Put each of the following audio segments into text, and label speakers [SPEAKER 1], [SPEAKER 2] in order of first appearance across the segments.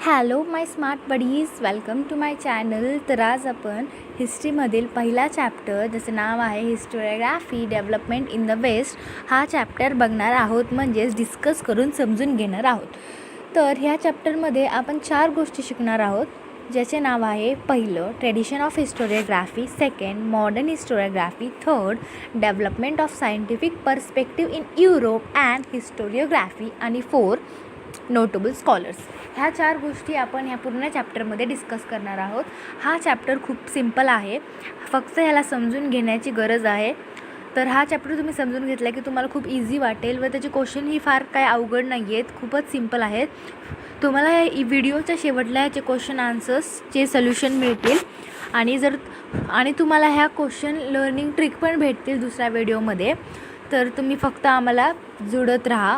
[SPEAKER 1] Hello my smart buddies, welcome to my channel. तर आज आपण हिस्ट्रीमधील पहिला चॅप्टर ज्याचं नाव आहे historiography development in the west हा चॅप्टर बघणार आहोत, म्हणजेच डिस्कस करून समजून घेणार आहोत. तर ह्या चॅप्टरमध्ये आपण 4 गोष्टी शिकणार आहोत, ज्याचे नाव आहे पहिलं tradition of historiography, second modern historiography, third development of scientific perspective in Europe and historiography आणि फोर्थ नोटेबल स्कॉलर्स. ह्या 4 गोष्टी आपण ह्या पूर्ण चॅप्टरमध्ये डिस्कस करणार आहोत. हा चॅप्टर खूप सिम्पल आहे, फक्त ह्याला समजून घेण्याची गरज आहे. तर हा चॅप्टर तुम्ही समजून घेतला की तुम्हाला खूप इझी वाटेल व त्याचे क्वेश्चनही फार काय अवघड नाही आहेत, खूपच सिम्पल आहेत. तुम्हाला या व्हिडिओच्या शेवटला ह्याचे क्वेश्चन आन्सर्सचे सोल्युशन मिळतील आणि तुम्हाला ह्या क्वेश्चन लर्निंग ट्रिक पण भेटतील दुसऱ्या व्हिडिओमध्ये. तर तुम्ही फक्त आम्हाला जुळत राहा.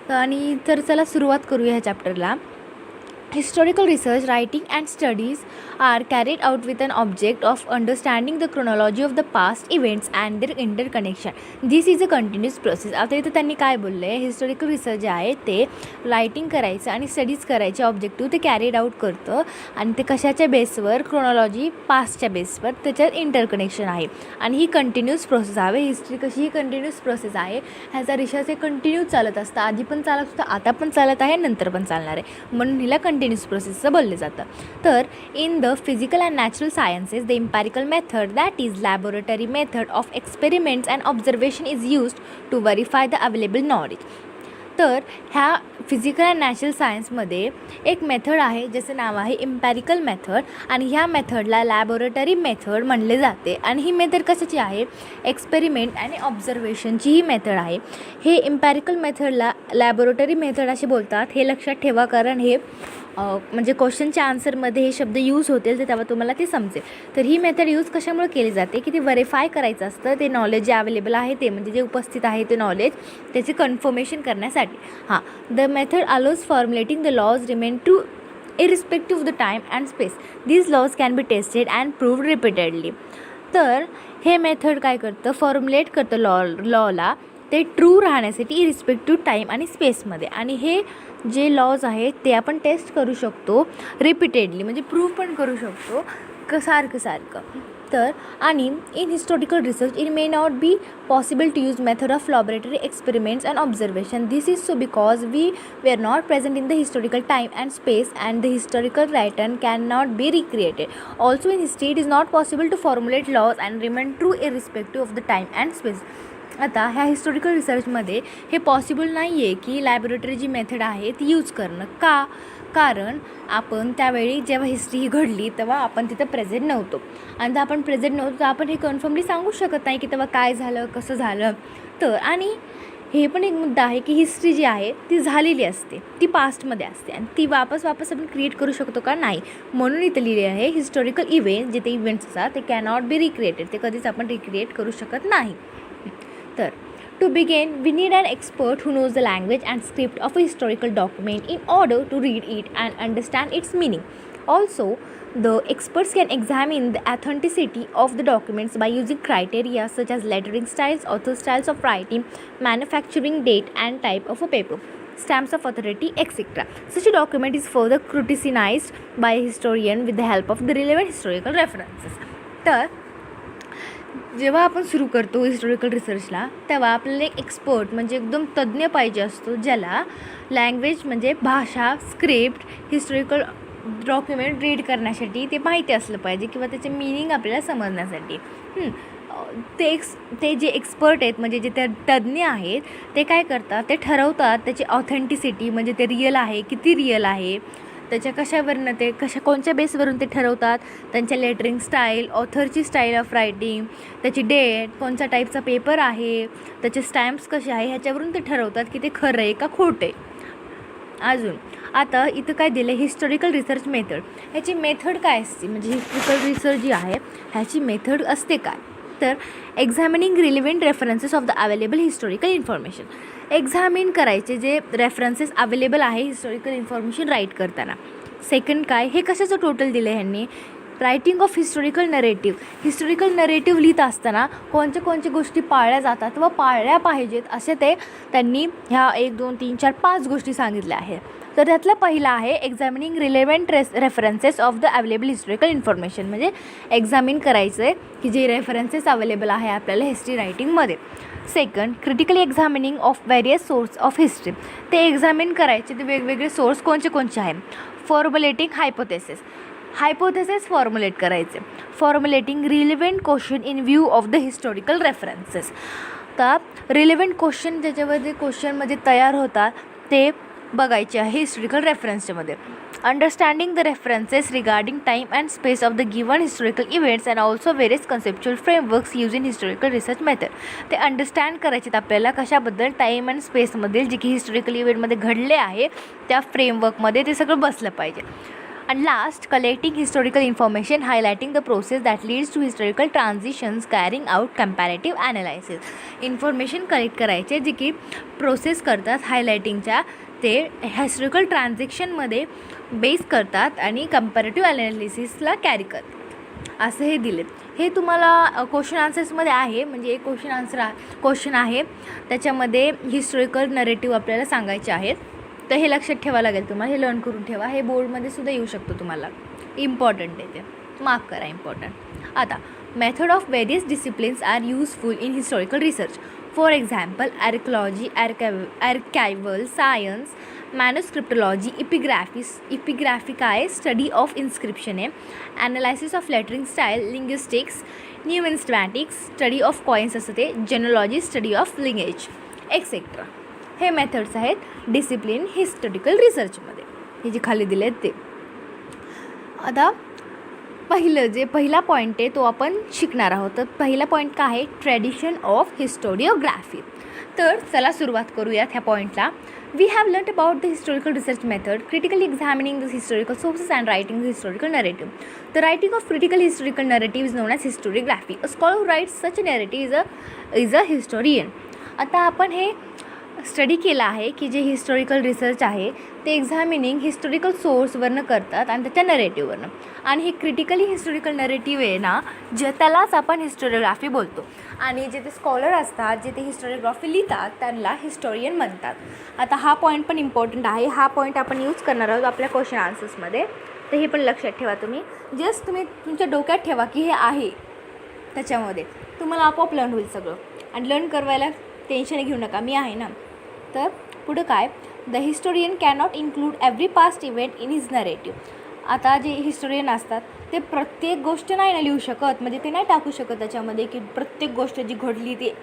[SPEAKER 1] आणि तर चला सुरुवात करूया ह्या चॅप्टरला. Historical research, writing and studies are carried out with an object of understanding the chronology of the past events and their interconnection. This is a continuous process. आता इथं त्यांनी काय बोललं आहे, हिस्टॉरिकल रिसर्च जे आहे ते रायटिंग करायचं आणि स्टडीज करायचे ऑब्जेक्टिव्ह ते कॅरीड आउट करतं आणि ते कशाच्या बेसवर, क्रोनॉलॉजी पास्टच्या बेसवर त्याच्यात इंटरकनेक्शन आहे आणि ही कंटिन्यूस प्रोसेस आहे. हिस्ट्री कशी ही कंटिन्यूस प्रोसेस आहे, ह्याचा रिसर्च हे कंटिन्यू चालत असतं, आधी पण चालत होतं, आता पण चालत आहे, नंतर पण चालणार आहे, म्हणून हिला कंटिन्यूस प्रोसेसचं बोललं जातं. तर in the physical and natural sciences the empirical method that is laboratory method of experiments and observation is used to verify the available knowledge. तर ह्या फिजिकल अँड नॅचरल सायन्समध्ये एक मेथड आहे ज्याचं नाव आहे इम्पॅरिकल मेथड आणि ह्या मेथडला लॅबोरेटरी मेथड म्हणले जाते. आणि ही मेथड कशाची आहे, एक्सपेरिमेंट आणि ऑब्झर्वेशनची ही मेथड आहे. हे इम्पॅरिकल मेथडला लॅबोरेटरी मेथड असे बोलतात, हे लक्षात ठेवा, कारण हे म्हणजे क्वेश्चनच्या आन्सरमध्ये हे शब्द यूज होतील तर तेव्हा तुम्हाला ते समजेल. तर ही मेथड यूज कशामुळे केली जाते की ते व्हेरीफाय करायचं असतं, ते नॉलेज जे अवेलेबल आहे ते म्हणजे जे उपस्थित आहे ते नॉलेज त्याचे कन्फर्मेशन करण्यासाठी. The method allows formulating the laws remain true irrespective of the time and space. These laws can be tested and proved repeatedly. तर हे मेथड काय करतं, फॉर्म्युलेट करतं लॉला ते ट्रू राहण्यासाठी इरिस्पेक्टिव्ह टाईम आणि स्पेसमध्ये. आणि हे जे लॉज आहेत ते आपण टेस्ट करू शकतो रिपीटेडली, म्हणजे प्रूव्ह पण करू शकतो सारखं. तर आणि in historical research it may not be possible to use method of laboratory experiments and observation. This is so because we are not present in the historical time and space and the historical pattern can not be recreated. Also in history it is not possible to formulate laws and remain true irrespective of the time and space. आता ह्या historical रिसर्चमध्ये हे possible नाही आहे की laboratory जी method आहे ती use करणं. कारण आपण त्यावेळी जेव्हा हिस्ट्री ही घडली तेव्हा आपण तिथं प्रेझेंट नव्हतो आणि जर आपण प्रेझेंट नव्हतो तर आपण हे कन्फर्मली सांगू शकत नाही की तेव्हा काय झालं, कसं झालं. तर आणि हे पण एक मुद्दा आहे की हिस्ट्री जी आहे ती झालेली असते, ती पास्टमध्ये असते आणि ती वापस आपण क्रिएट करू शकतो का, नाही. म्हणून इथं लिहिले आहे हिस्टॉरिकल इव्हेंट्स, जे ते इव्हेंट्स असतात ते कॅनॉट बी रिक्रिएटेड, ते कधीच आपण रिक्रिएट करू शकत नाही. तर to begin, we need an expert who knows the language and script of a historical document in order to read it and understand its meaning. Also, the experts can examine the authenticity of the documents by using criteria such as lettering styles, author styles of writing, manufacturing date and type of a paper, stamps of authority, etc. Such a document is further scrutinized by a historian with the help of the relevant historical references. तर जेव्हा आपण सुरू करतो historical रिसर्चला तेव्हा आपल्याला एक expert म्हणजे एकदम तज्ज्ञ पाहिजे असतो, ज्याला लँग्वेज म्हणजे भाषा, स्क्रिप्ट, हिस्टॉरिकल डॉक्युमेंट रीड करण्यासाठी ते माहिती असलं पाहिजे किंवा त्याचे मिनिंग आपल्याला समजण्यासाठी. ते जे एक्सपर्ट आहेत म्हणजे जे ते तज्ज्ञ आहेत ते काय करतात, ते ठरवतात त्याची ऑथेंटिसिटी म्हणजे ते रिअल आहे, किती रिअल आहे, त्याच्या कशावरनं कोणत्या बेसवरून ते ठरवतात, त्यांच्या लेटरिंग स्टाईल, ऑथरची स्टाईल ऑफ रायटिंग, त्याची डेट, कोणत्या टाईपचा पेपर आहे, त्याचे स्टॅम्प्स कसे आहे, ह्याच्यावरून ते ठरवतात की ते खरं आहे का खोटं आहे. अजून आता इथं काय दिलं, हिस्टॉरिकल रिसर्च मेथड. ह्याची मेथड काय असते, म्हणजे हिस्टॉरिकल रिसर्च जी आहे ह्याची मेथड असते काय, तर examining relevant references of the available historical information. Examine करायचे जे रेफरन्सेस अवेलेबल आहे हिस्टॉरिकल इन्फॉर्मेशन राईट करताना. सेकंड काय, हे कशाचं टोटल दिलं आहे ह्यांनी, writing of historical narrative. Historical narrative लिहित असताना कोणत्या गोष्टी पाळल्या जातात व पाळल्या पाहिजेत असे त्यांनी ह्या 1 2 3 4 5 गोष्टी सांगितल्या आहेत. तर त्यातला पहिला आहे examining relevant references of the available historical information, म्हणजे एक्झामिन करायचं आहे की जे रेफरन्सेस अवेलेबल आहे आपल्याला हिस्ट्री रायटिंगमध्ये. Second, critically examining of various source of history, ते एक्झामिन करायचे ते वेगवेगळे सोर्स कोणते आहे. फॉर्म्युलेटिंग हायपोथेसिस फॉर्म्युलेट करायचे. Formulating relevant question in view of the historical references. तर रिलेव्हंट क्वेश्चन ज्याच्यामध्ये क्वेश्चनमध्ये तयार होतात ते बघायचे आहे हिस्टॉरिकल रेफरन्समध्ये. Understanding the references regarding time and space of the given historical events and also various conceptual frameworks use in historical research method. ते अंडरस्टँड करायचे आपल्याला कशाबद्दल, टाईम अँड स्पेसमधील जे की हिस्टॉरिकल इव्हेंटमध्ये घडले आहे त्या फ्रेमवर्कमध्ये ते सगळं बसलं पाहिजे. And last, collecting historical information, highlighting the process that leads to historical transitions, carrying out comparative analysis. Information collect करायचे जे की प्रोसेस करतात हायलायटिंगच्या, ते हिस्टॉरिकल ट्रान्झॅक्शनमध्ये बेस करतात आणि कंपॅरेटिव्ह ॲनालिसिसला कॅरी करतात, असं हे दिले. हे तुम्हाला क्वेश्चन आन्सर्समध्ये आहे, म्हणजे एक क्वेश्चन आहे त्याच्यामध्ये हिस्टॉरिकल नरेटिव्ह आपल्याला सांगायचे आहेत. तर हे लक्षात ठेवावं लागेल तुम्हाला, हे लर्न करून ठेवा. हे बोर्डमध्ये सुद्धा येऊ शकतो तुम्हाला, इम्पॉर्टंट आहे ते, मार्क करा इम्पॉर्टंट. आता method of various disciplines are useful in historical research. For example archaeology, archival science, manuscriptology, epigraphy काय, स्टडी ऑफ इन्स्क्रिप्शन आहे, analysis of lettering style, linguistics, numismatics, study of coins असं ते, genealogy, study of lineage etcetera. हे methods आहेत discipline historical रिसर्चमध्ये, हे जे खाली दिले आहेत ते. आता पहिला पॉईंट आहे तो आपण शिकणार आहोत. तर पहिला पॉईंट काय आहे, ट्रेडिशन ऑफ हिस्टोरिओग्राफी. तर चला सुरुवात करूयात ह्या पॉईंटला. We have learn about the historical research method, critically examining the historical sources and writing the historical narrative. The writing of critical historical narrative is known as historiography. A scholar who writes such a narrative is a historian. आता आपण हे study केला आहे की जे historical research आहे ते examining historical सोर्सवरनं करतात आणि त्याच्या नरेटिव्हवरनं. आणि हे क्रिटिकली हिस्टॉरिकल नरेटिव्ह आहे ना, जे त्यालाच आपण हिस्टोरिओग्राफी बोलतो. आणि जे ते स्कॉलर असतात जे ते हिस्टोरिओग्राफी लिहितात त्यांना हिस्टोरियन म्हणतात. आता हा पॉईंट पण इम्पॉर्टंट आहे, हा पॉईंट आपण यूज करणार आहोत आपल्या क्वेश्चन आन्सर्समध्ये. तर हे पण लक्षात ठेवा तुम्ही, जस्ट तुम्ही तुमच्या डोक्यात ठेवा की हे आहे, त्याच्यामध्ये तुम्हाला आपोआप लर्न होईल सगळं. आणि लर्न करवायला टेन्शन घेऊ नका, मी आहे ना. तर पुढं काय, the historian cannot include every past event in his narrative. आता जे हिस्टोरियन असतात ते प्रत्येक गोष्ट नाही ना लिहू शकत, म्हणजे ते नाही टाकू शकत त्याच्यामध्ये की प्रत्येक गोष्ट जी घडली ते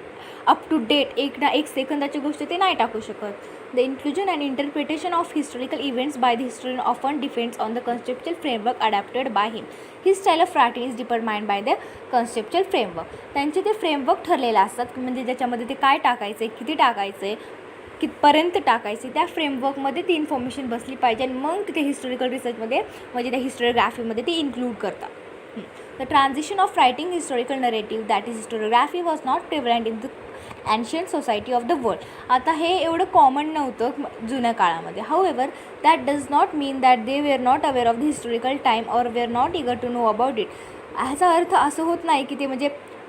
[SPEAKER 1] अप टू डेट एक सेकंदाची गोष्ट ते नाही टाकू शकत. The inclusion and interpretation of historical events by the historian often depends on the conceptual framework adapted by him. His style of writing is determined by the conceptual framework. त्यांचे ते framework ठरलेले असतात, म्हणजे ज्याच्यामध्ये ते काय टाकायचं आहे, किती टाकायचं आहे, कितपर्यंत टाकायची, त्या फ्रेमवर्कमध्ये ती इन्फॉर्मेशन बसली पाहिजे आणि मग तिथे हिस्टॉरिकल रिसर्चमध्ये म्हणजे त्या हिस्टोरिओग्राफीमध्ये ती इन्क्लूड करतात. The transition of writing historical narrative that is historiography was not prevalent in the ancient society of the world. आता हे एवढं कॉमन नव्हतं जुन्या काळामध्ये. However that does not mean that they were not aware of the historical time or were not eager to know about it. ह्याचा अर्थ असं होत नाही की ते म्हणजे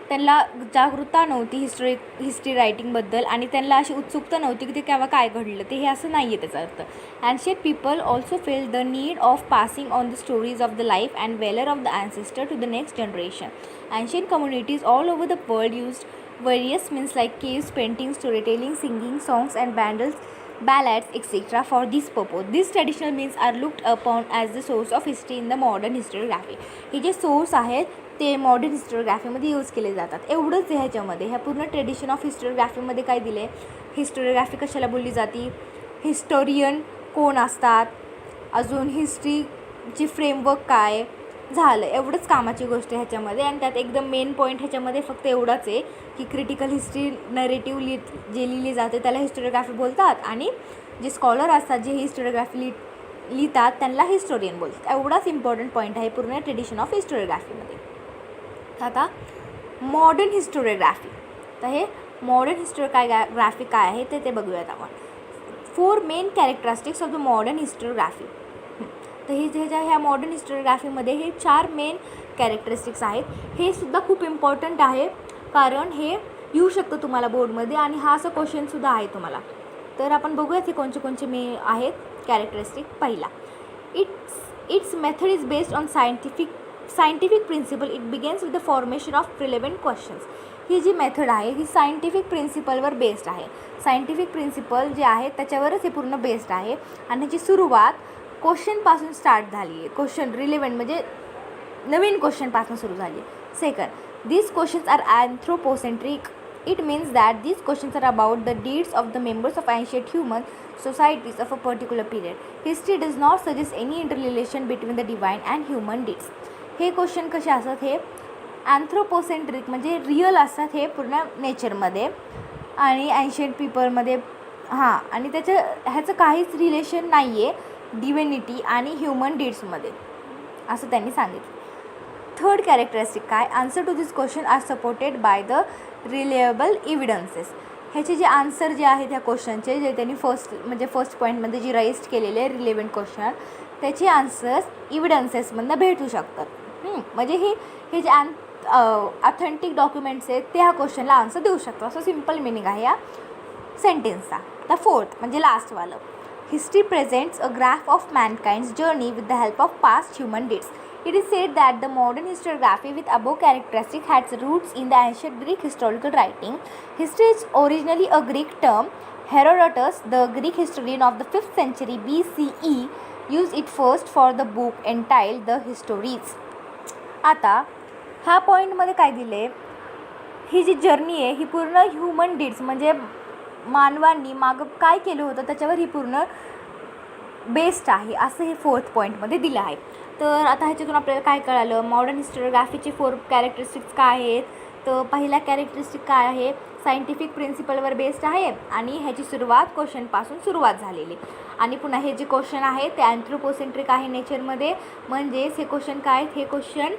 [SPEAKER 1] त्यांना जागरूकता नव्हती हिस्ट्री रायटिंगबद्दल आणि त्यांना अशी उत्सुकता नव्हती की ते केव्हा काय घडलं ते, हे असं नाही आहे त्याचा अर्थ. Ancient people also felt the need of passing on the stories of the life and valor of the ancestor to the next generation. Ancient communities all over the world used various means like caves, paintings, storytelling, singing, songs and ballads, etc. for this purpose. These traditional means are looked upon as the source of history in the modern historiography. हे जे source आहेत ते modern हिस्टोरिओग्राफीमध्ये use केले जातात. एवढंच आहे ह्याच्यामध्ये. ह्या पूर्ण ट्रेडिशन ऑफ हिस्टोरिओग्राफीमध्ये काय दिले, हिस्टोरिओग्राफी कशाला बोलली जाते, हिस्टोरियन कोण असतात, अजून हिस्ट्रीची फ्रेमवर्क काय झालं, एवढंच कामाची गोष्ट आहे ह्याच्यामध्ये. आणि त्यात एकदम मेन पॉईंट ह्याच्यामध्ये फक्त एवढाच आहे की क्रिटिकल हिस्ट्री नरेटिव्ह जे लिहिली जाते त्याला हिस्टोरिओग्राफी बोलतात आणि जे स्कॉलर असतात जे हिस्टोरिओग्राफी लिहितात त्यांना हिस्टोरियन बोलतात. एवढाच इम्पॉर्टंट पॉईंट आहे पूर्ण ट्रेडिशन ऑफ हिस्टोरिओग्राफीमध्ये. आता मॉडर्न हिस्टोरिओग्राफी, तर हे मॉडर्न हिस्टोरिओग्राफी काय आहे ते बघूयात आपण. 4 main characteristics of the modern historiography. तर ह्या मॉडर्न हिस्टोरिओग्राफीमध्ये हे 4 मेन कॅरेक्टरिस्टिक्स आहेत. हे सुद्धा खूप इम्पॉर्टंट आहे कारण हे येऊ शकतं तुम्हाला बोर्डमध्ये आणि हा असं क्वेश्चनसुद्धा आहे तुम्हाला. तर आपण बघूयात हे कोणते मे आहेत. कॅरेक्टरिस्टिक पहिला, its method is based on scientific principle. It begins with the formation of relevant questions. ही जी मेथड आहे ही सायंटिफिक प्रिन्सिपलवर बेस्ड आहे. सायंटिफिक प्रिन्सिपल जे आहे त्याच्यावरच हे पूर्ण बेस्ड आहे आणि ह्याची सुरुवात क्वेश्चनपासून स्टार्ट झाली आहे. क्वेश्चन रिलेव्हंट म्हणजे नवीन क्वेश्चनपासून सुरू झाली आहे. Second, these questions are anthropocentric. It means that these questions are about the deeds of the members of ancient human societies of a particular period. History does not suggest any interrelation between the divine and human deeds. हे question कसे असतात, हे अँथ्रोपोसेंट्रिक म्हणजे real असतात हे पूर्ण नेचरमध्ये आणि ancient पीपलमध्ये. आणि ह्याचं काहीच रिलेशन नाही आहे डिव्हिनिटी आणि ह्युमन डीड्समध्ये, असं त्यांनी सांगितलं. थर्ड कॅरेक्टरिस्टिक काय, answer to this question are supported by the reliable evidences. ह्याचे जे आन्सर जे आहेत ह्या क्वेश्चनचे जे त्यांनी फर्स्ट पॉईंटमध्ये जी राईज केलेले आहे रिलेव्हंट क्वेश्चन, त्याचे आन्सर्स इव्हिडन्सेसमधनं भेटू शकतात. म्हणजे हे जे ऑथेंटिक डॉक्युमेंट्स आहेत ते ह्या क्वेश्चनला आन्सर देऊ शकतात, असं सिम्पल मिनिंग आहे या सेंटेन्सचा. आता फोर्थ म्हणजे लास्टवालं, history presents a graph of mankind's journey with the help of past human deeds. It is said that the modern historiography with above characteristic had its roots in the ancient Greek historical writing. History is originally a Greek term. Herodotus, the Greek historian of the 5th century BCE, used it first for the book entitled The Histories. आता ह्या पॉईंटमध्ये काय दिले, ही जी journey आहे ही पूर्ण human deeds म्हणजे मानवांनी मागं काय केलं होतं त्याच्यावर ही पूर्ण बेस्ड आहे, असं हे फोर्थ पॉईंटमध्ये दिलं आहे. तर आता ह्याच्यातून आपल्याला काय कळालं, मॉडर्न हिस्टोरियोग्राफीचे 4 कॅरेक्टरिस्टिक्स काय आहेत. तर पहिला कॅरेक्टरिस्टिक काय आहे, सायंटिफिक प्रिन्सिपलवर बेस्ड आहे आणि ह्याची सुरुवात क्वेश्चनपासून सुरुवात झालेली. आणि पुन्हा हे जे क्वेश्चन आहे ते अँथ्रोपोसेंट्रिक आहे नेचरमध्ये. म्हणजेच हे क्वेश्चन काय आहेत, हे क्वेश्चन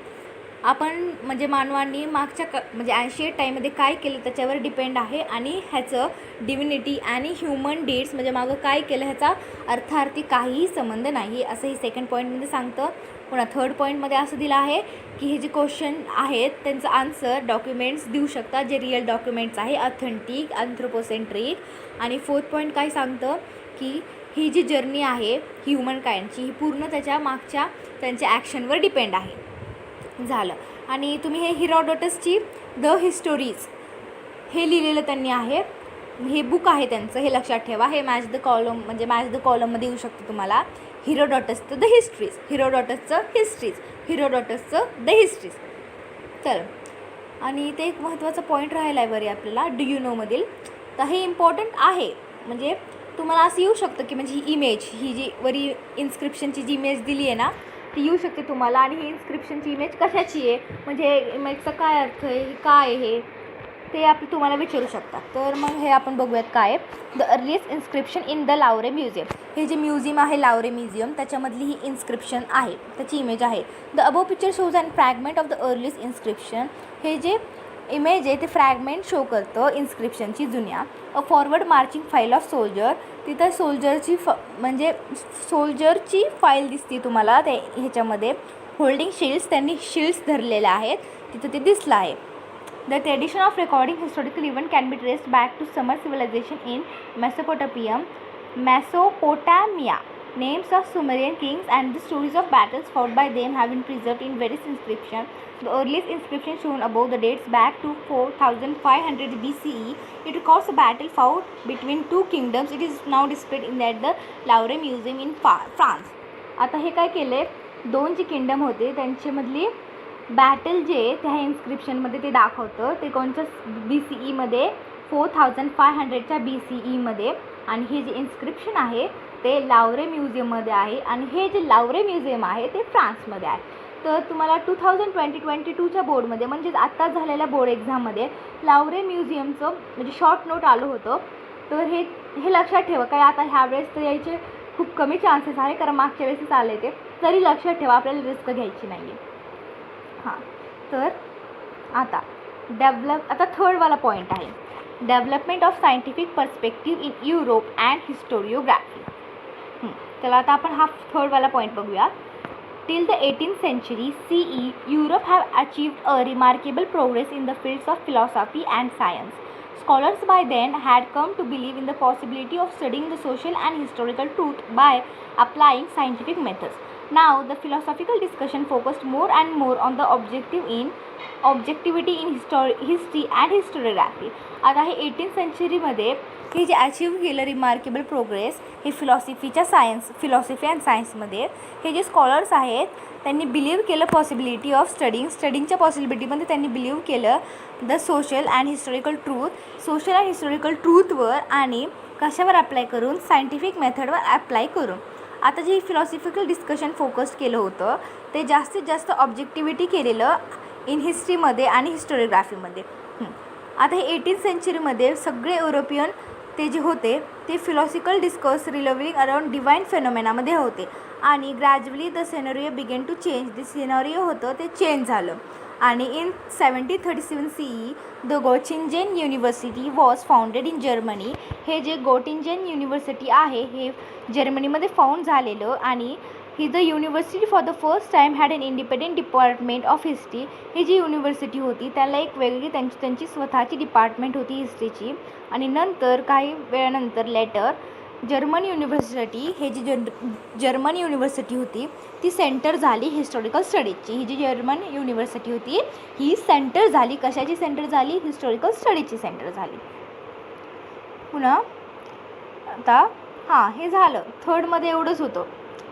[SPEAKER 1] आपण म्हणजे मानवांनी मागच्या म्हणजे 80 टाईममध्ये काय केलं त्याच्यावर डिपेंड आहे आणि ह्याचं डिव्हिनिटी आणि ह्युमन डीड्स म्हणजे मागं काय केलं ह्याचा अर्थार्थी काहीही संबंध नाही, असं हे सेकंड पॉईंटमध्ये सांगतं. पुन्हा थर्ड पॉईंटमध्ये असं दिलं आहे की हे जे क्वेश्चन आहेत त्यांचं आन्सर डॉक्युमेंट्स देऊ शकतात जे रिअल डॉक्युमेंट्स आहे ऑथेंटिक अँथ्रोपोसेंट्रिक. आणि फोर्थ पॉईंट काय सांगतं की ही जी जर्नी आहे ह्युमन काइंडची ही पूर्ण त्याच्या मागच्या त्यांच्या ॲक्शनवर डिपेंड आहे. झालं. आणि तुम्ही हे हिरोडोटसची द हिस्टोरीज हे लिहिलेलं त्यांनी आहे, हे बुक आहे त्यांचं, हे लक्षात ठेवा. हे मॅच द कॉलममध्ये येऊ शकतं तुम्हाला. हिरोडोटसचं द हिस्ट्रीज, हिरोडोटसचं द हिस्ट्रीज. चल, आणि ते एक महत्त्वाचा पॉईंट राहिला आहे बरे आपल्याला डू यू नोमधील. तर हे इम्पॉर्टंट आहे, म्हणजे तुम्हाला असं येऊ शकतं की म्हणजे ही इमेज ही जी वरी इन्स्क्रिप्शनची जी इमेज दिली आहे ना ती येऊ शकते तुम्हाला. आणि ही इन्स्क्रिप्शनची इमेज कशाची आहे म्हणजे इमेजचा काय अर्थ आहे, काय आहे ते तुम्हाला विचारू शकतात. तर मग हे आपण बघूयात काय आहे. The earliest inscription in the Louvre museum. हे जे म्युझियम आहे लावरे म्युझियम त्याच्यामधली ही इन्स्क्रिप्शन आहे, त्याची इमेज आहे. The above picture shows and fragment of the earliest inscription. हे जे इमेज आहे ते फ्रॅगमेंट शो करतं इन्स्क्रिप्शनची जुन्या. A forward marching file of soldier. तिथं सोल्जरची फाईल दिसते तुम्हाला ते ह्याच्यामध्ये. होल्डिंग शिल्ड्स, त्यांनी शिल्ड्स धरलेल्या आहेत तिथं ते दिसलं आहे. The tradition of recording historical event can be traced back to Sumer civilisation in Mesopotamia. Names of Sumerian kings and the stories of battles fought by them have been preserved in various inscriptions. The earliest inscription shown above the dates back to 4500 BCE. It records a battle fought between two kingdoms. It is now displayed at the Louvre Museum in France. आता हे काय केले, दोन जे kingdom होते त्यांच्यामधली battle जे त्या इन्स्क्रिप्शनमध्ये ते दाखवतं. ते कोणत्या BCEमध्ये 4500च्या BCEमध्ये. आणि हे जे इन्स्क्रिप्शन आहे ते लावरे म्युझियममध्ये आहे आणि हे जे लावरे म्युझियम आहे ते फ्रान्समध्ये आहे. तर तुम्हाला 2022च्या बोर्डमध्ये म्हणजेच आत्ता झालेल्या बोर्ड एक्झाममध्ये लावरे म्युझियमचं म्हणजे शॉर्ट नोट आलं होतं. तर हे लक्षात ठेवा. काय आता ह्यावेळेस तर यायचे खूप कमी चान्सेस आहे कारण मागच्या वेळेसच आले ते. तरी लक्षात ठेवा आपल्याला रिस्क घ्यायची नाही आहे. तर आता थर्डवाला पॉईंट आहे development of scientific perspective in Europe and historiography. चला आता आपण हा थर्डवाला पॉईंट बघूया. Till the 18th century CE, Europe have achieved a remarkable progress in the fields of philosophy and science. Scholars by then had come to believe in the possibility of studying the social and historical truth by applying scientific methods. Now the philosophical discussion focused more and more on the objectivity in history and historiography. आता हे 18th सेंचुरीमध्ये हे जे achieve केलं remarkable progress हे philosophy and सायन्समध्ये हे जे scholars आहेत त्यांनी बिलीव्ह केलं पॉसिबिलिटी ऑफ स्टडिंगच्या पॉसिबिलिटीमध्ये त्यांनी बिलीव्ह केलं द सोशल अँड हिस्टॉरिकल ट्रूथवर आणि कशावर अप्लाय करून सायंटिफिक मेथडवर अप्लाय करून. आता जे फिलॉसॉफिकल डिस्कशन फोकस केलं होतं ते जास्तीत जास्त ऑब्जेक्टिव्हिटी केलेलं इन हिस्ट्रीमध्ये आणि हिस्टोरिओग्राफीमध्ये. आता हे 18th सेंचुरीमध्ये सगळे युरोपियन ते जे होते ते philosophical discuss revolving around divine फेनॉमेनामध्ये होते आणि gradually the scenario began to change. जे सिनारिओ होतं ते चेंज झालं आणि in 1737 CE the Göttingen university was founded in Germany. हे जे गोटिंजन युनिव्हर्सिटी आहे हे जर्मनीमध्ये फाउंड झालेलं आणि ही the university for the first time had an independent department of history. ही जी युनिव्हर्सिटी होती त्याला एक वेगळी त्यांची स्वतःची डिपार्टमेंट होती हिस्ट्रीची. आणि नंतर काही वेळानंतर लेटर जर्मन युनिव्हर्सिटी हे जी जर्मन युनिव्हर्सिटी होती ती सेंटर झाली हिस्टॉरिकल स्टडीजची. ही जी जर्मन युनिव्हर्सिटी होती ही सेंटर झाली कशाची सेंटर झाली हिस्टॉरिकल स्टडीजची सेंटर झाली. पुन्हा आता हे झालं थर्डमध्ये एवढंच होतं.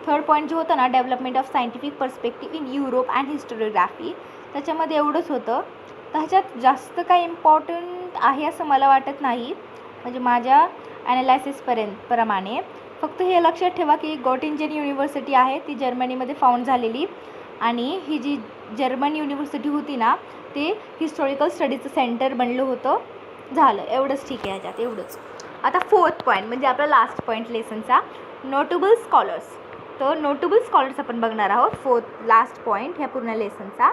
[SPEAKER 1] थर्ड पॉईंट जे होतं ना development of scientific perspective in Europe and historiography त्याच्यामध्ये एवढंच होतं. त्याच्यात जास्त काही इम्पॉर्टंट आहे असं मला वाटत नाही म्हणजे माझ्या प्रमाणे. फक्त हे लक्षात ठेवा की गोटिंजन युनिव्हर्सिटी आहे ती जर्मनीमध्ये फाउंड झालेली आणि ही जी जर्मन युनिव्हर्सिटी होती ना ते हिस्टॉरिकल स्टडीचं सेंटर बनलं होतं. झालं एवढंच ठीक आहे ह्याच्यात एवढंच. आता फोर्थ पॉईंट म्हणजे आपला लास्ट पॉईंट लेसनचा नोटेबल स्कॉलर्स. तर नोटेबल स्कॉलर्स आपण बघणार आहोत लास्ट पॉईंट ह्या पूर्ण लेसनचा.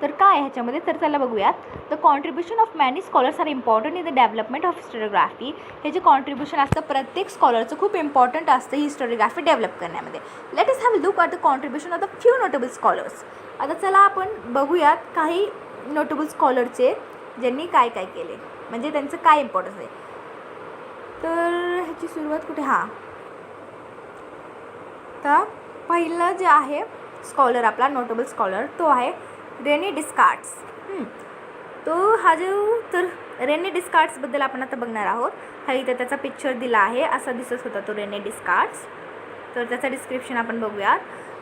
[SPEAKER 1] तर काय ह्याच्यामध्ये तर त्याला बघूयात. The contribution of many scholars are important in the development of historiography. हे जे कॉन्ट्रीब्युशन असतं प्रत्येक स्कॉलरचं खूप इम्पॉर्टंट असतं हिस्टोरिओग्राफी डेव्हलप करण्यामध्ये. Let us have look at the contribution of the few notable scholars. आता चला आपण बघूयात काही नोटेबल स्कॉलरचे ज्यांनी काय काय केले म्हणजे त्यांचं काय इम्पॉर्टन्स आहे. तर ह्याची सुरुवात कुठे तर पहिलं जे आहे स्कॉलर आपला नोटेबल स्कॉलर तो आहे रेने डिस्कार्ड्स. तो हा जो तर रेने डिस्कार्ड्सबद्दल आपण आता बघणार आहोत. हा इथं त्याचा पिक्चर दिला आहे असा दिसत होता तो रेने डिस्कार्ड्स. तर त्याचं डिस्क्रिप्शन आपण बघूयात.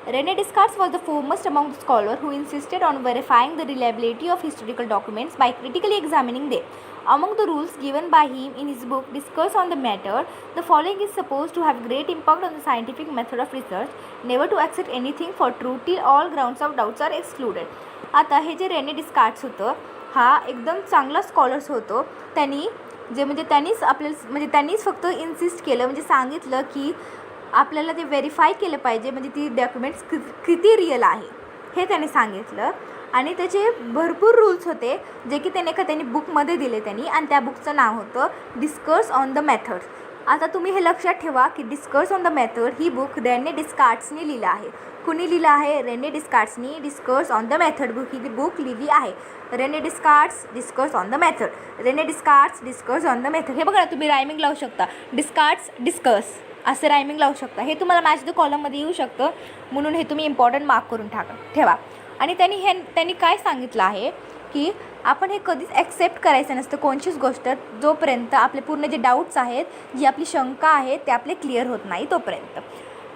[SPEAKER 1] Rene Descartes was the foremost among the scholars who insisted on verifying the reliability of historical documents by critically examining them. Among the rules given by him in his book Discourse on the Matter, the following is supposed to have great impact on the scientific method of research: never to accept anything for true till all grounds of doubts are excluded. आता हे जे Renee डिस्कार्ड्स होतं हा एकदम चांगला scholars होतो. त्यांनीच फक्त इन्सिस्ट केलं म्हणजे सांगितलं की आपल्याला ते व्हेरीफाय केलं पाहिजे म्हणजे ती डॉक्युमेंट्स किती रिअल आहे हे त्याने सांगितलं. आणि त्याचे भरपूर रूल्स होते जे की त्यांनी बुकमध्ये दिले त्यांनी आणि त्या बुकचं नाव होतं डिस्कर्स ऑन द मेथड्स. आता तुम्ही हे लक्षात ठेवा की डिस्कर्स ऑन द मेथड ही बुक रेने डिस्कार्ड्सनी लिहिलं आहे. कुणी लिहिलं आहे रेने डिस्कार्ड्सनी. Discourse on the method book ही बुक लिहिली आहे René Descartes discourse on the method. René Descartes discourse on the method. हे बघा तुम्ही रायमिंग लावू शकता डिस्कार्ड्स डिस्कर्स असं रायमिंग लावू शकता. हे तुम्हाला मॅच द कॉलममध्ये येऊ शकतं म्हणून हे तुम्ही इम्पॉर्टंट मार्क करून ठेवा. आणि त्यांनी काय सांगितलं आहे की आपण हे कधीच ॲक्सेप्ट करायचं नसतं कोणतीच गोष्ट जोपर्यंत आपले पूर्ण जे डाऊट्स आहेत जी आपली शंका आहेत ते आपले क्लिअर होत नाही तोपर्यंत.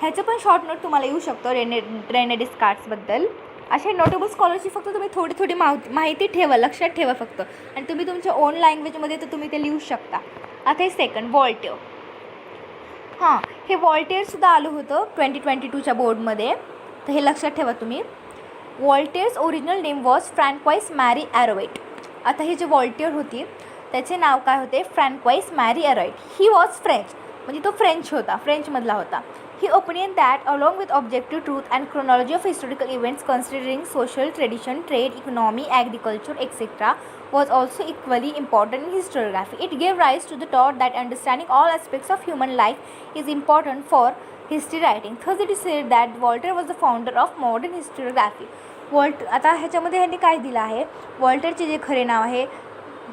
[SPEAKER 1] ह्याचं पण शॉर्ट नोट तुम्हाला येऊ शकतं रेने डिस्कार्ड्सबद्दल. असे नोटेबल स्कॉलरची फक्त तुम्ही थोडी माहिती ठेवा लक्षात ठेवा फक्त आणि तुम्ही तुमच्या ओन लँग्वेजमध्ये तर तुम्ही ते लिहू शकता. आता हे सेकंड वॉल्टेअर. हे वॉल्टेअरसुद्धा आलं होतं 2022च्या बोर्डमध्ये तर हे लक्षात ठेवा तुम्ही. वॉल्टेअर्स ओरिजिनल नेम वॉज फ्रँक्वाईस मॅरी ॲरोवेट. आता हे जे वॉल्टेअर होती त्याचे नाव काय होते फ्रँक्वाईस मॅरी ॲरोवेट. ही वॉज फ्रेंच म्हणजे तो फ्रेंचमधला होता. ही opinion that along with objective truth and chronology of historical events considering social tradition trade economy agriculture etcetera was also equally important in historiography. It gave rise to the thought that understanding all aspects of human life is important for history writing. Thus it is said that Voltaire was the founder of modern historiography. आता ह्याच्यामध्ये ह्यांनी काय दिलं आहे वॉल्टरचे जे खरे नाव आहे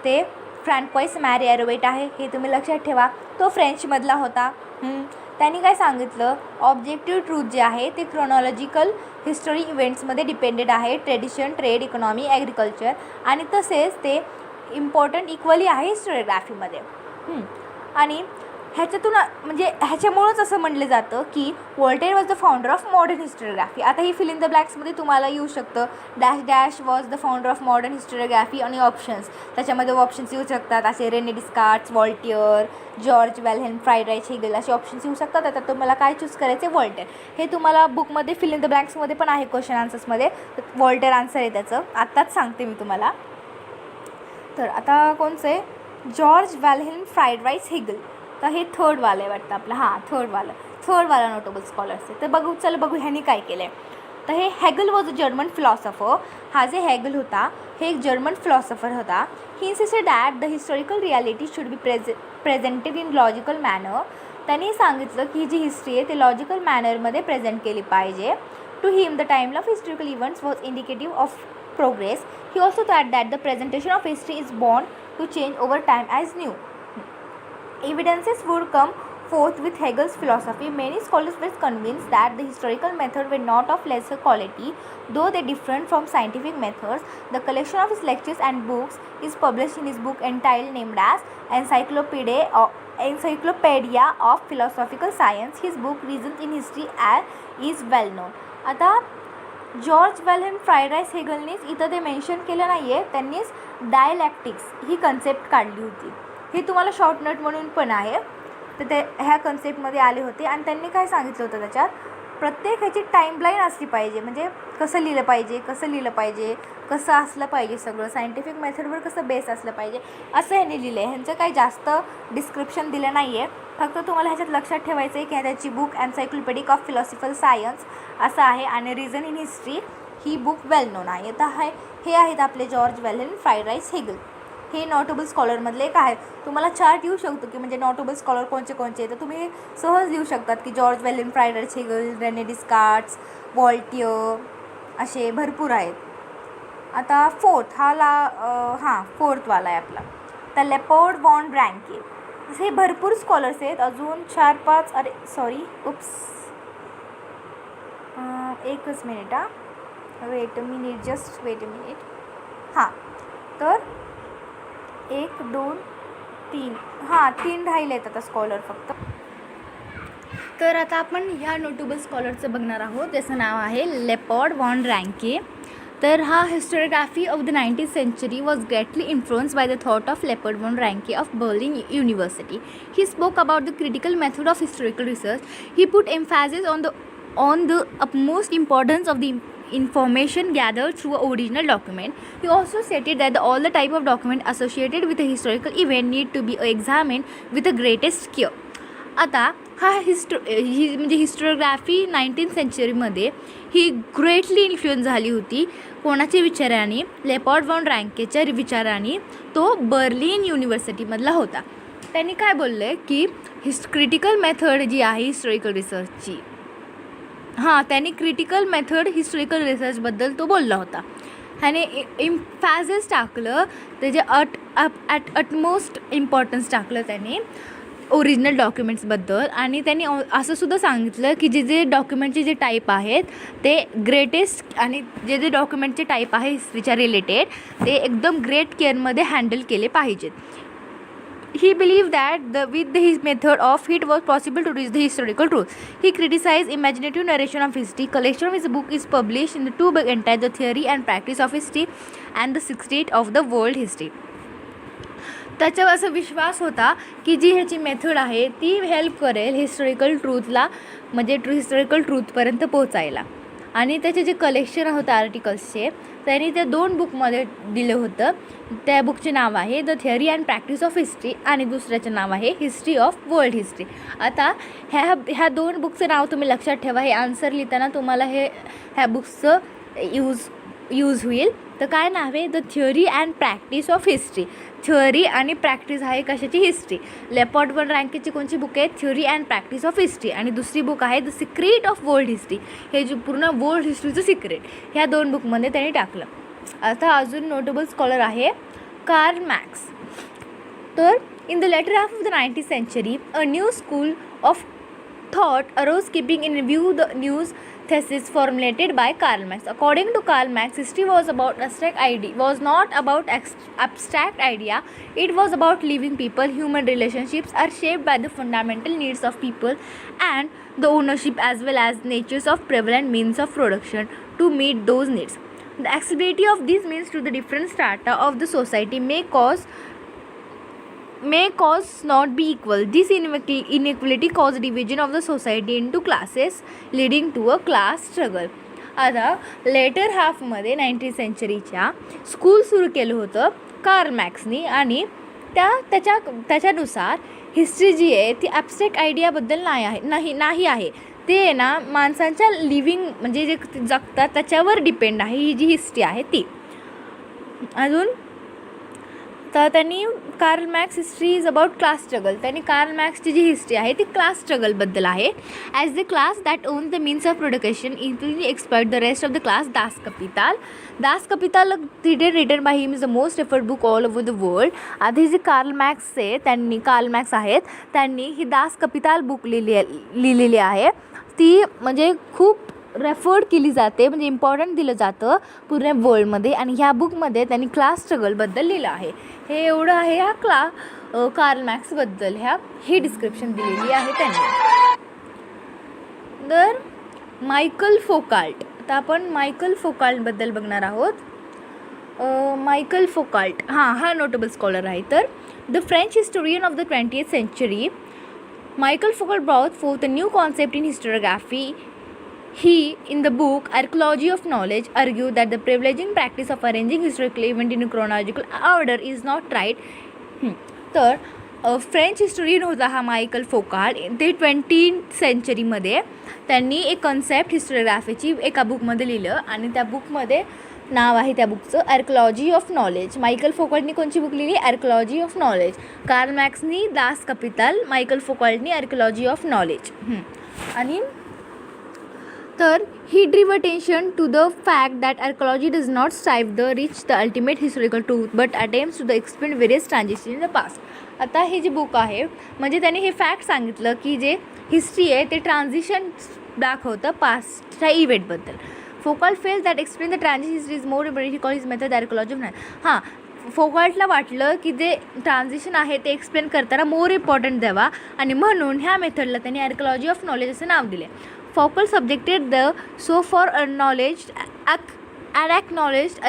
[SPEAKER 1] ते फ्रँक्वाईस मॅरी एरोवेट आहे, हे तुम्ही लक्षात ठेवा. तो फ्रेंचमधला होता. त्यांनी काय सांगितलं, ऑब्जेक्टिव्ह ट्रूथ जे आहे ते क्रोनॉलॉजिकल हिस्टरी इव्हेंट्समध्ये डिपेंडेड आहे, ट्रेडिशन, ट्रेड, इकॉनॉमी, ॲग्रिकल्चर, आणि तसेच ते इम्पॉर्टंट इक्वली आहे हिस्टोरिओग्राफीमध्ये. आणि ह्याच्यातून म्हणजे ह्याच्यामुळंच असं म्हणलं जातं की Voltaire was the founder of modern historiography. आता ही फिल इन द ब्लॅक्समध्ये तुम्हाला येऊ शकतं, dash dash was the founder of modern historiography आणि ऑप्शन्स, त्याच्यामध्ये ऑप्शन्स येऊ शकतात असे रेने डिस्कार्ट्स, वॉल्टियर, जॉर्ज वेलहेम फ्रायराइट हेगल असे ऑप्शन्स येऊ शकतात. आता तुम्हाला काय चूज करायचे, वॉल्टेअर. हे तुम्हाला बुकमध्ये फिल इन द ब्लँक्समध्ये पण आहे क्वेश्चन आन्सर्समध्ये, वॉल्टेअर आन्सर आहे त्याचं. आत्ताच सांगते मी तुम्हाला. तर आता कोणचं आहे, जॉर्ज वेलहेम फ्रायराइट हेगल. तर हे थर्डवालं आहे वाटतं आपलं, हां थर्डवाला नोटेबल स्कॉलर्स आहे. तर चला बघू ह्यांनी काय केलं आहे. तर हे Hegel was a German philosopher. हा जे हॅगल होता हे एक जर्मन फिलॉसॉफर होता. He insisted that the historical reality should be presented in logical manner. त्यांनी सांगितलं की जी हिस्ट्री आहे ते लॉजिकल मॅनरमध्ये प्रेझेंट केली पाहिजे. To him the time of historical events was indicative of progress. He also thought that the presentation of history is born to change over time as new. Evidences would come forth with Hegel's philosophy. Many scholars were convinced that the historical methods were not of lesser quality, though they differed from scientific methods. The collection of his lectures and books is published in his book entitled named as Encyclopedia of Philosophical Science. His book Reasons in History is well known. आता George वेलहेम फ्रायराइट हेगलनीच इथं ते mention केलं नाही आहे, त्यांनीच डायलॅक्टिक्स ही concept काढली होती. हे तुम्हाला शॉर्ट नोट म्हणून पण आहे. तर ते ह्या कन्सेप्टमध्ये आले होते आणि त्यांनी काय सांगितलं होतं, त्याच्यात प्रत्येक ह्याची टाईमलाईन असली पाहिजे. म्हणजे कसं लिहिलं पाहिजे, कसं असलं पाहिजे, सगळं सायंटिफिक मेथडवर कसं बेस असलं पाहिजे असं ह्यांनी लिहिलं आहे. ह्यांचं काही जास्त डिस्क्रिप्शन दिलं नाही आहे, फक्त तुम्हाला ह्याच्यात लक्षात ठेवायचं आहे की त्याची बुक एन्सायक्लोपीडिक ऑफ फिलॉसॉफिकल सायन्स असं आहे आणि reason in history he book well non आहे. तर हे आहेत आपले जॉर्ज वेलहेम फ्रायराइट हेगल. हे नोटेबल स्कॉलरमधले एक आहे. तुम्हाला चार्ट येऊ शकतो की म्हणजे नोटेबल स्कॉलर कोणचे तर तुम्ही सहज लिहू शकतात की जॉर्ज वेलहेम फ्रायराइट हेगल, रेने डिस्कार्ट्स, वॉल्टियर असे भरपूर आहेत. आता फोर्थवाला आहे आपला, तर लेपोर्ड वॉन रँके. हे भरपूर स्कॉलर्स आहेत, अजून 4-5 एकच मिनिट वेट अ मिनिट. हां तर 1 2 3 3 राहिले आहेत आता स्कॉलर फक्त. तर आता आपण ह्या नोटेबल स्कॉलरचं बघणार आहोत, ज्याचं नाव आहे लेपोर्ड वॉन रँके. तर हा historiography of the 19th century was greatly influenced by the thought of Leopold von Ranke of Berlin University. He spoke about the critical method of historical research. He put emphasis on the utmost importance of the information gathered through an original document. He also stated that all the type of document associated with a historical event need to be examined with the greatest care. आता ही म्हणजे historiography 19th centuryमध्ये ही greatly influence झाली होती. कोणाच्या विचाराने, leopard von रँकेच्या विचाराने. तो Berlin युनिव्हर्सिटीमधला होता. त्यांनी काय बोललं आहे की क्रिटिकल मेथड जी आहे हिस्टॉरिकल रिसर्चची, त्यांनी क्रिटिकल मेथड हिस्टॉरिकल रिसर्चबद्दल तो बोलला होता. ह्याने इम्फॅसिस टाकलं, त्याचे अटमोस्ट इम्पॉर्टन्स टाकलं त्याने ओरिजिनल डॉक्युमेंट्सबद्दल. आणि त्यांनी असं सुद्धा सांगितलं की जे डॉक्युमेंटचे जे टाईप आहेत ते ग्रेटेस्ट, आणि जे डॉक्युमेंटचे टाईप आहे हिस्ट्रीच्या रिलेटेड ते एकदम ग्रेट केअरमध्ये हँडल केले पाहिजेत. He believed that with his method of it was possible to reach the historical truth. He criticized imaginative narration of history. Collection of his book is published in the 2 books entitled The Theory and Practice of History and The State of the World History. त्याच्यावर असा विश्वास होता की जी ह्याची method आहे ती help करेल historical ट्रूथला, म्हणजे historical ट्रूथपर्यंत पोहोचायला. आणि त्याचे जे कलेक्शन होतं आर्टिकल्सचे त्यांनी त्या 2 बुकमध्ये दिलं होतं. त्या बुकचे नाव आहे the theory and practice of history आणि दुसऱ्याचे नाव आहे हिस्ट्री ऑफ वर्ल्ड हिस्ट्री. आता ह्या 2 बुकचं नाव तुम्ही लक्षात ठेवा. हे आन्सर लिहिताना तुम्हाला ह्या बुक्सचं यूज होईल. तर काय नाव आहे, the theory and practice of history. Theory आणि प्रॅक्टिस आहे कशाची, हिस्ट्री. लेपोर्ड वॉन रँकेची कोणची बुक आहे, theory and practice of history. आणि दुसरी बुक आहे the secret of world history. हे जे पूर्ण वर्ल्ड हिस्ट्रीचं सिक्रेट, ह्या 2 बुकमध्ये त्यांनी टाकलं. आता अजून नोटेबल स्कॉलर आहे कार्ल मॅक्स. तर in the latter half of the 19th century, a new school of thought arose, keeping in view the new thesis formulated by Karl Marx. According to Karl Marx, history was not about abstract idea. It was about living people. Human relationships are shaped by the fundamental needs of people and the ownership as well as natures of prevalent means of production to meet those needs. The accessibility of these means to the different strata of the society may cause not be equal. This inequality cause division of the society into classes, leading to a class struggle. आता letter हाफमध्ये 19th सेंचुरीच्या school सुरू केलं होतं Carl मॅक्सनी आणि त्याच्यानुसार history जी आहे ती abstract आयडियाबद्दल नाही आहे. ते आहे ना माणसांच्या लिव्हिंग म्हणजे जे जगतात त्याच्यावर डिपेंड आहे ही जी हिस्ट्री आहे ती. अजून तर त्यांनी Karl Marx history is about class struggle. त्यांनी कार्ल मॅक्सची जी हिस्ट्री आहे ती क्लास स्ट्रगलबद्दल आहे. As the class that own the means of production including exploit the rest of the class. Das Kapital written by him is the most referred book all over the world. आधी जे Carl max आहेत त्यांनी ही Das कपिताल book लिहिलेली आहे. ती म्हणजे खूप referred केली जाते, म्हणजे इम्पॉर्टंट दिलं जातं पूर्ण वर्ल्डमध्ये. आणि ह्या बुकमध्ये त्यांनी क्लास स्ट्रगलबद्दल लिहिलं आहे. हे एवढं आहे ह्या कार्ल मॅक्सबद्दल ही डिस्क्रिप्शन दिलेली आहे त्यांनी. तर मायकल फोकाल्ट. आता आपण मायकल फोकाल्टबद्दल बघणार आहोत. मायकल फोकाल्ट हा नोटेबल स्कॉलर आहे. तर the French historian of the 20th century, Michael Foucault brought forth a new concept in historiography. He, in the book Archaeology of Knowledge, argued that the privileging practice of arranging historical events in a chronological order is not right. तर French historian होता हा Michael फोकाल्ट. ते 20th सेंचुरीमध्ये त्यांनी एक concept हिस्टोरियोग्राफीची एका बुकमध्ये लिहिलं आणि त्या बुकमध्ये नाव आहे त्या बुकचं आर्किओलॉजी ऑफ नॉलेज. मायकल फोकाल्टनी कोणची बुक लिहिली? Archaeology of knowledge. कार्ल मॅक्सनी दास कपिताल, मायकल फोकाल्टनी आर्किओलॉजी ऑफ नॉलेज. आणि तर he drew attention to the fact that archaeology does not strive to reach the ultimate historical truth but attempts to explain various transitions in the past. आता हे जे book आहे म्हणजे त्याने हे फॅक्ट सांगितलं की जे हिस्ट्री आहे ते ट्रान्झिशन दाखवतं पास्टच्या इव्हेंटबद्दल. Foucault feels that explain the transition history is more important. He call his method archaeology of फोकाल्टला वाटलं की जे ट्रान्झिशन आहे ते एक्सप्लेन करताना मोर इम्पॉर्टंट द्यावा आणि म्हणून ह्या मेथडला त्यांनी आर्किओलॉजी ऑफ नॉलेज असं नाव दिले. Foucault subjected the so far unacknowledged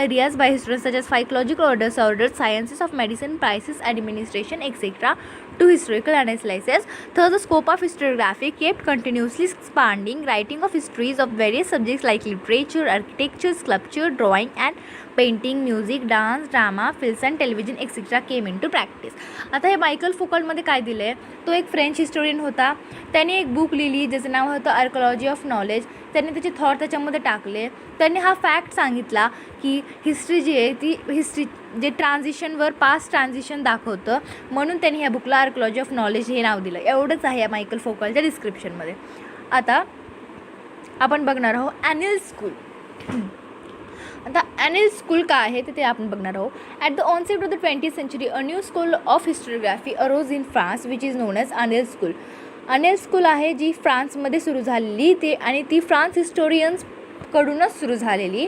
[SPEAKER 1] areas by historians such as psychological orders, sciences of medicine, prices, administration, etc. to historical analysis. Thus, the scope of historiography kept continuously expanding. Writing of histories of various subjects like literature, architecture, sculpture, drawing, and painting, music, dance, drama, films and television, etc. came into practice. आता हे Michael फोकाल्टमध्ये काय दिलं आहे? तो एक French historian होता. त्याने एक बुक लिहिली ज्याचं नाव होतं आर्किओलॉजी ऑफ नॉलेज. त्यांनी त्याचे थॉट त्याच्यामध्ये टाकले. त्यांनी हा फॅक्ट सांगितला की हिस्ट्री जी आहे ती हिस्ट्री जे ट्रान्झिशनवर पास्ट ट्रान्झिशन दाखवतं म्हणून त्यांनी ह्या बुकला आर्किओलॉजी ऑफ नॉलेज हे नाव दिलं. एवढंच आहे या मायकल फोकाल्टच्या डिस्क्रिप्शनमध्ये. आता आपण बघणार आहोत ॲन्युअल स्कूल. आता ॲन्युअल स्कूल काय आहे ते आपण बघणार आहोत. At the onset of the 20th century, a new school of historiography arose in France which is known as annual school. Annual school आहे जी फ्रान्समध्ये सुरू झालेली ते आणि ती फ्रान्स हिस्टोरियन्सकडूनच सुरू झालेली.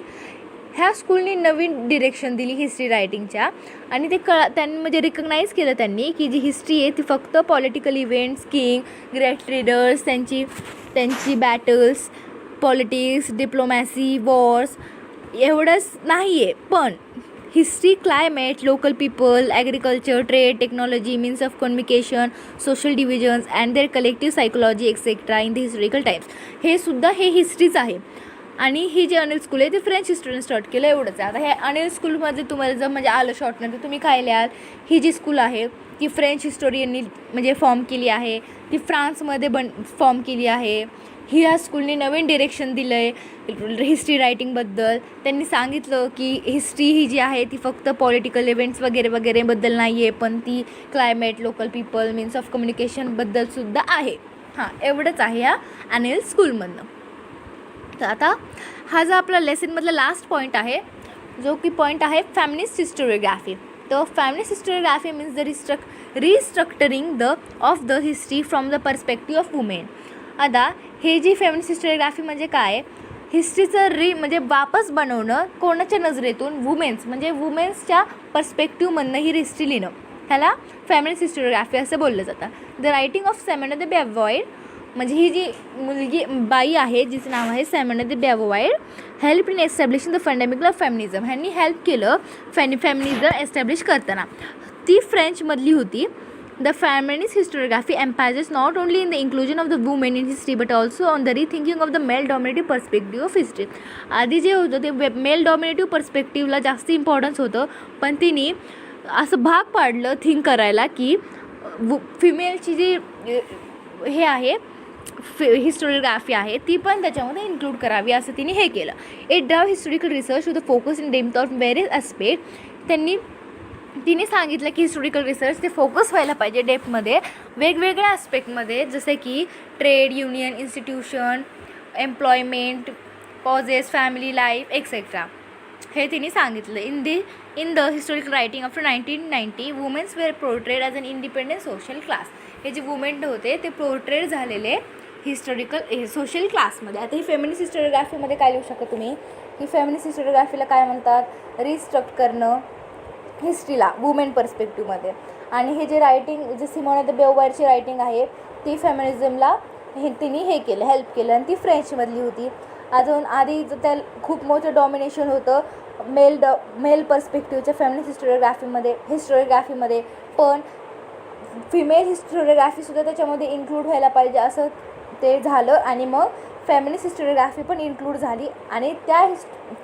[SPEAKER 1] ह्या स्कूलनी नवीन डिरेक्शन दिली हिस्ट्री रायटिंगच्या आणि ते त्यांनी म्हणजे रिकग्नाईज केलं त्यांनी की जी हिस्ट्री आहे ती फक्त political events, king, great leaders, त्यांची बॅटल्स, पॉलिटिक्स, डिप्लोमॅसी, वॉर्स एवढंच नाही आहे, पण history, climate, local people, agriculture, trade, technology, means of communication, social divisions and their collective psychology etcetera in the historical times. हे सुद्धा हे हिस्ट्रीच आहे. आणि ही जी अनिल स्कूल आहे ते फ्रेंच हिस्टोरियन स्टार्ट केलं एवढंच आहे. आता हे अनिल स्कूलमध्ये तुम्हाला जर म्हणजे आलं शॉर्टनर तर तुम्ही काय लिहाल? ही जी स्कूल आहे ती फ्रेंच हिस्टोरियननी म्हणजे फॉर्म केली आहे, ती फ्रान्समध्ये फॉर्म केली आहे. ह्या स्कूलने नवीन डिरेक्शन दिलं आहे हिस्ट्री रायटिंगबद्दल. त्यांनी सांगितलं की हिस्ट्री ही जी आहे ती फक्त पॉलिटिकल इव्हेंट्स वगैरे वगैरेबद्दल नाही आहे, पण ती climate, local people, means of कम्युनिकेशनबद्दलसुद्धा आहे. एवढंच आहे ह्या ॲन्युअल स्कूलमधनं. तर आता हा जो आपला लेसनमधला लास्ट पॉईंट आहे जो की पॉईंट आहे फेमिनिस्ट हिस्टोरियोग्राफी. तर feminist historiography means the restructuring of the history from the perspective of women. आता हे जी feminist historiography म्हणजे काय, हिस्ट्रीचं म्हणजे वापस बनवणं कोणाच्या नजरेतून, वुमेन्स म्हणजे वुमेन्सच्या पर्स्पेक्टिव्हमधनं ही हिस्ट्री लिहिणं, ह्याला feminist historiography असं बोललं जातं. The writing of Simone de Beauvoir, म्हणजे ही जी मुलगी बाई आहे जिचं नाव आहे Simone de Beauvoir, help in establishing the fundamental of feminism, ह्यांनी हेल्प केलं फेमिनिझम एस्टॅब्लिश करताना. ती फ्रेंचमधली होती. The feminist historiography emphasizes not only in the inclusion of the women in history but also on the rethinking of the male dominative perspective of history. आधी जे होतं ते मेल डॉमिनेटिव्ह पर्स्पेक्टिव्हला जास्त इम्पॉर्टन्स होतं, पण तिने असं भाग पाडलं थिंक करायला की फिमेलची जी हे आहे हिस्टोरियोग्राफी आहे ती पण त्याच्यामध्ये इन्क्लूड करावी असं तिने हे केलं. It drew historical research to the focus in depth of various aspect. तिने सांगितलं की हिस्टोरिकल रिसर्च ते फोकस व्हायला पाहिजे डेप्थमध्ये वेगवेगळ्या ॲस्पेक्टमध्ये, जसे की trade union, institution, employment, causes, family life etcetera. हे तिने सांगितलं. In the historical writing after 1990 womens were portrayed as an independent social class. हे जे वुमेन होते ते पोर्ट्रेड झालेले हिस्टोरिकल सोशल क्लासमध्ये. आता ही फेमिनिस्ट हिस्टोरियोग्राफीमध्ये काय लिहू शकता तुम्ही की फेमिनिस्ट हिस्टोरियोग्राफीला काय म्हणतात, रिस्ट्रक्ट करणं हिस्ट्रीला वुमेन पर्स्पेक्टिव्हमध्ये. आणि हे जे रायटिंग जे सिमोना दे बेव्हॉइरची रायटिंग आहे ती फेमिनिझमला तिने हे केलं, हेल्प केलं, आणि ती फ्रेंचमधली होती. अजून आधी त्या खूप मोठं डॉमिनेशन होतं मेल पर्स्पेक्टिव्हच्या फेमिनिस्ट हिस्टोरियोग्राफीमध्ये, पण फिमेल हिस्टोरियोग्राफीसुद्धा त्याच्यामध्ये इन्क्लूड व्हायला पाहिजे असं ते झालं. आणि मग फेमिनिस्ट हिस्टोरियोग्राफी पण इन्क्लूड झाली आणि त्या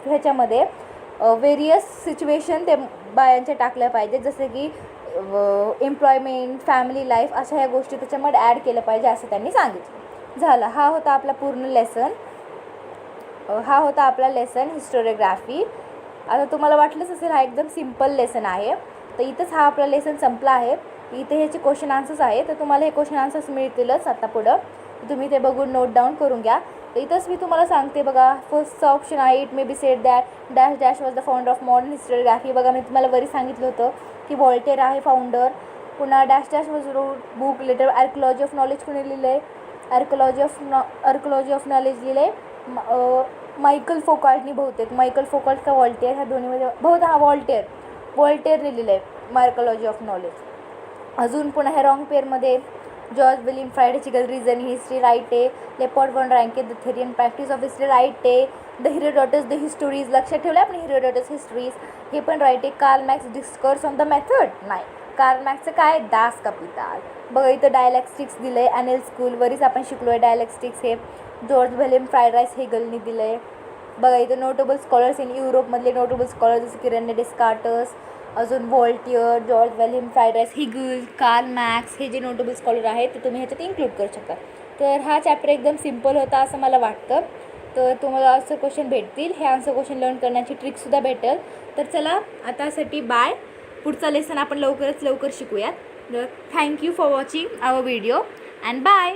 [SPEAKER 1] ह्याच्यामध्ये व्हेरियस सिच्युएशन ते बायांच्या टाकल्या पाहिजे, जसे की एम्प्लॉयमेंट, फॅमिली लाईफ, अशा ह्या गोष्टी त्याच्यामध्ये ॲड केलं पाहिजे असं त्यांनी सांगितलं. झालं, हा होता आपला लेसन हिस्टोरियोग्राफी. आता तुम्हाला वाटलंच असेल हा एकदम सिम्पल लेसन आहे, तर इथंच हा आपला लेसन संपला आहे. इथे ह्याचे क्वेश्चन आन्सर्स आहे, तर तुम्हाला हे क्वेश्चन आन्सर्स मिळतीलच आता पुढं, तुम्ही ते बघून नोट डाऊन करून घ्या. तर इथंच मी तुम्हाला सांगते बघा. फर्स्टचा ऑप्शन आहे, it may be said that dash dash was the founder of modern historiography. बघा मी तुम्हाला वरी सांगितलं होतं की व्हॉल्टेर आहे फाउंडर. पुन्हा dash dash was wrote book later archaeology of knowledge कोणी लिहिलं आहे, आर्किओलॉजी ऑफ नॉलेज लिहिलं आहे मायकल फोकाल्टनी. बहुतेक मायकल फोकाल्ट का व्हॉल्टेर, ह्या दोन्हीमध्ये बहुत हा व्हॉल्टेरने लिहिलं आहे आर्किओलॉजी ऑफ नॉलेज. अजून पुन्हा ह्या रॉंग पेअरमध्ये जॉर्ज विलियम फ्रायडेची रिझन हिस्ट्री राईट आहे. Leopold von Ranke the theory and practice of history write आहे. द हिरोडोटस द हिस्टोरीज लक्षात ठेवलं आपण, हिरोडोटस हिस्ट्रीज हे पण राईट आहे. Karl Marx discourse on the method नाही, कार्ल मॅक्सचं काय दास कपिताल. बघा इथं डायलॅक्टिक्स दिलं आहे अनेल स्कूल वरीच आपण शिकलो आहे डायलॅक्टिक्स हे. जॉर्ज विलियम फ्राईड राईस हेगलनी दिलं आहे. बघा इथं नोटेबल स्कॉलर्स इन युरोपमधले नोटेबल स्कॉलर्स जसे की रेने डेस्कार्टस, अजून Voltaire, George William Friedrich, Hegel, Karl Marx हे जे नोटेबल स्कॉलर आहेत ते तुम्ही ह्याच्यात इन्क्लूड करू शकता. तर हा चॅप्टर एकदम सिम्पल होता असं मला वाटतं. तर तुम्हाला आन्सर क्वेश्चन भेटतील, हे आन्सर क्वेश्चन लर्न करण्याची ट्रिकसुद्धा भेटेल. तर चला आतासाठी बाय. पुढचा लेसन आपण लवकरात लवकर शिकूयात. तर thank you for watching our video and bye.